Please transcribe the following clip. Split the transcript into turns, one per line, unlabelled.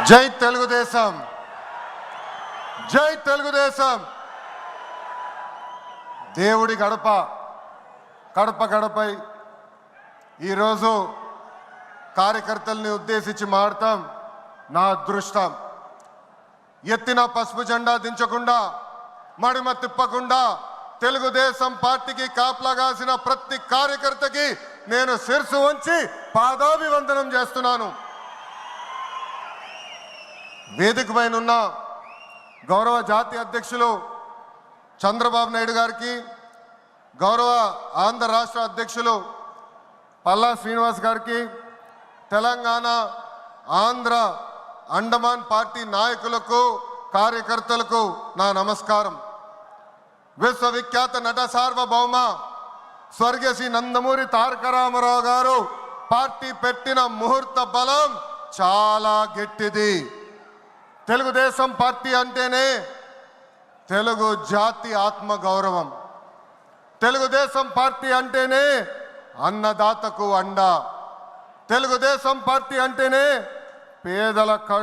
జై తెలుగుదేశం, జై తెలుగుదేశం. దేవుడి గడప కడప గడపై ఈరోజు కార్యకర్తల్ని ఉద్దేశించి మాడతాం. నా అదృష్టం, ఎత్తిన పసుపు జెండా దించకుండా మడిమ తిప్పకుండా తెలుగుదేశం పార్టీకి కాపలాగాసిన ప్రతి కార్యకర్తకి నేను శిరసు వంచి పాదాభివందనం చేస్తున్నాను. వేదిక పైన ఉన్న గౌరవ జాతీయ అధ్యక్షులు చంద్రబాబు నాయుడు గారికి, గౌరవ ఆంధ్ర రాష్ట్ర అధ్యక్షులు పల్లా శ్రీనివాస్ గారికి, తెలంగాణ ఆంధ్ర అండమాన్ పార్టీ నాయకులకు కార్యకర్తలకు నా నమస్కారం. విశ్వవిఖ్యాత నట సార్వభౌమ స్వర్గీయ శ్రీ నందమూరి తారక రామారావు గారు పార్టీ పెట్టిన ముహూర్త బలం చాలా గట్టిది. తెలుగుదేశం పార్టీ అంటేనే తెలుగు జాతి ఆత్మ గౌరవం. తెలుగుదేశం పార్టీ అంటేనే అన్నదాతకు అండ. తెలుగుదేశం పార్టీ అంటేనే పేదల కడు